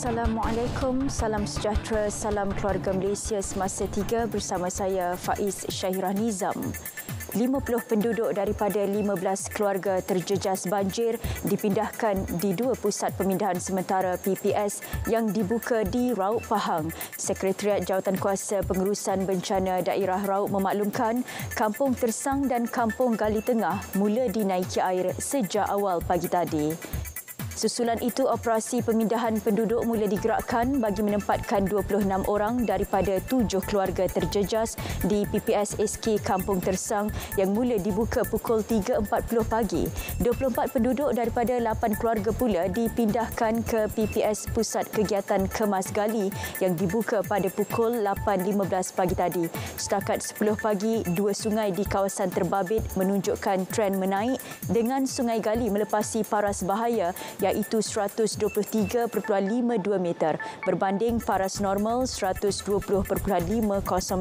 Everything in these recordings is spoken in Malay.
Assalamualaikum, salam sejahtera, salam keluarga Malaysia semasa 3 bersama saya Faiz Syahirah Nizam. 50 penduduk daripada 15 keluarga terjejas banjir dipindahkan di 2 pusat pemindahan sementara PPS yang dibuka di Raub Pahang. Sekretariat Jawatankuasa Pengurusan Bencana Daerah Raub memaklumkan Kampung Tersang dan Kampung Gali Tengah mula dinaiki air sejak awal pagi tadi. Susulan itu, operasi pemindahan penduduk mula digerakkan bagi menempatkan 26 orang daripada 7 keluarga terjejas di PPS SK Kampung Tersang yang mula dibuka pukul 3.40 pagi. 24 penduduk daripada 8 keluarga pula dipindahkan ke PPS Pusat Kegiatan Kemas Gali yang dibuka pada pukul 8.15 pagi tadi. Setakat 10 pagi, 2 sungai di kawasan terbabit menunjukkan tren menaik dengan Sungai Gali melepasi paras bahaya iaitu 123.52 meter berbanding paras normal 120.50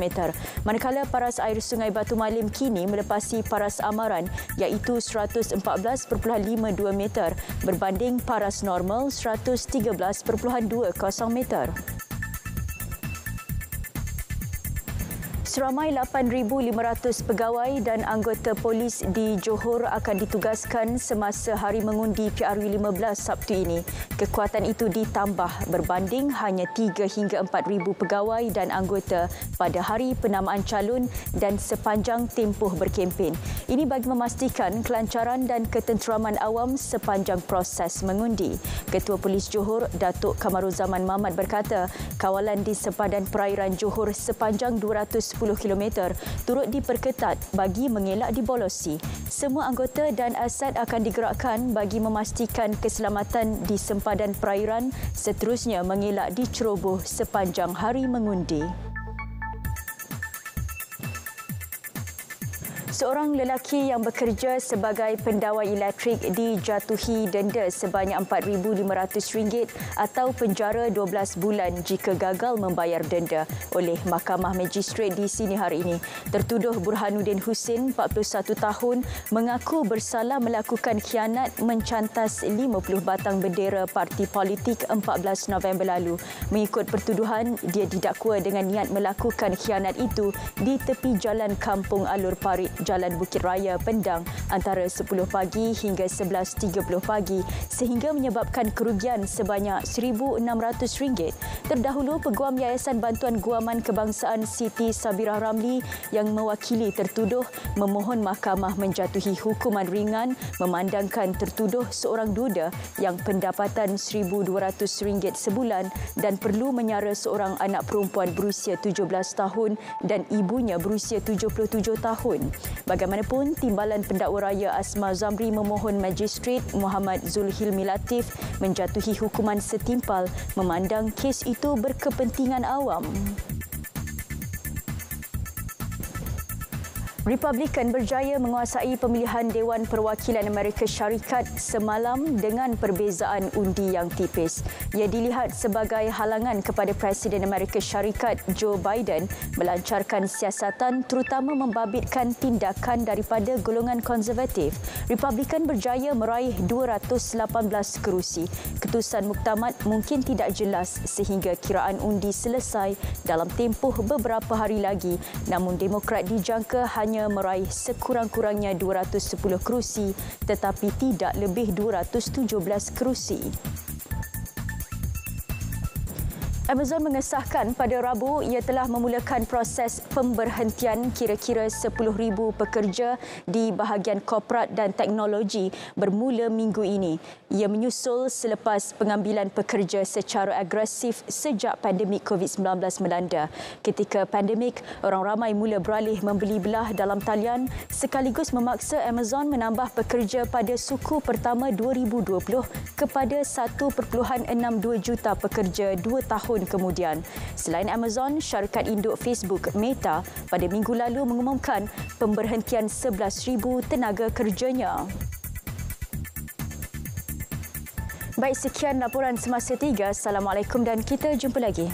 meter. Manakala paras air Sungai Batu Malim kini melepasi paras amaran iaitu 114.52 meter berbanding paras normal 113.20 meter. Seramai 8,500 pegawai dan anggota polis di Johor akan ditugaskan semasa hari mengundi PRU 15 Sabtu ini. Kekuatan itu ditambah berbanding hanya 3 hingga 4,000 pegawai dan anggota pada hari penamaan calon dan sepanjang tempoh berkempen. Ini bagi memastikan kelancaran dan ketenteraman awam sepanjang proses mengundi. Ketua Polis Johor, Datuk Kamaruzaman Mahmat berkata, kawalan di sempadan perairan Johor sepanjang 210 km turut diperketat bagi mengelak dibolosi. Semua anggota dan aset akan digerakkan bagi memastikan keselamatan di sempadan perairan, seterusnya mengelak diceroboh sepanjang hari mengundi. Seorang lelaki yang bekerja sebagai pendawai elektrik dijatuhi denda sebanyak RM4,500 atau penjara 12 bulan jika gagal membayar denda oleh Mahkamah Magistrate di sini hari ini. Tertuduh Burhanuddin Husin, 41 tahun, mengaku bersalah melakukan khianat mencantas 50 batang bendera parti politik 14 November lalu. Mengikut pertuduhan, dia didakwa dengan niat melakukan khianat itu di tepi jalan Kampung Alur Parit, Jalan Bukit Raya, Pendang antara 10 pagi hingga 11.30 pagi sehingga menyebabkan kerugian sebanyak RM1,600. Terdahulu, Peguam Yayasan Bantuan Guaman Kebangsaan Siti Sabirah Ramli yang mewakili tertuduh memohon mahkamah menjatuhi hukuman ringan memandangkan tertuduh seorang duda yang pendapatan RM1,200 sebulan dan perlu menyara seorang anak perempuan berusia 17 tahun dan ibunya berusia 77 tahun. Bagaimanapun, Timbalan Pendakwa Raya Asma Zamri memohon Magistrate Muhammad Zulhilmi Latif menjatuhi hukuman setimpal memandang kes itu berkepentingan awam. Republikan berjaya menguasai pemilihan Dewan Perwakilan Amerika Syarikat semalam dengan perbezaan undi yang tipis. Ia dilihat sebagai halangan kepada Presiden Amerika Syarikat Joe Biden melancarkan siasatan terutama membabitkan tindakan daripada golongan konservatif. Republikan berjaya meraih 218 kerusi. Keputusan muktamad mungkin tidak jelas sehingga kiraan undi selesai dalam tempoh beberapa hari lagi. Namun Demokrat dijangka hanya meraih sekurang-kurangnya 210 kerusi tetapi tidak lebih 217 kerusi. Amazon mengesahkan pada Rabu ia telah memulakan proses pemberhentian kira-kira 10,000 pekerja di bahagian korporat dan teknologi bermula minggu ini. Ia menyusul selepas pengambilan pekerja secara agresif sejak pandemik COVID-19 melanda. Ketika pandemik, orang ramai mula beralih membeli belah dalam talian sekaligus memaksa Amazon menambah pekerja pada suku pertama 2020 kepada 1.62 juta pekerja 2 tahun kemudian. Selain Amazon, syarikat induk Facebook Meta pada minggu lalu mengumumkan pemberhentian 11,000 tenaga kerjanya. Baik, sekian laporan semasa 3. Assalamualaikum dan kita jumpa lagi.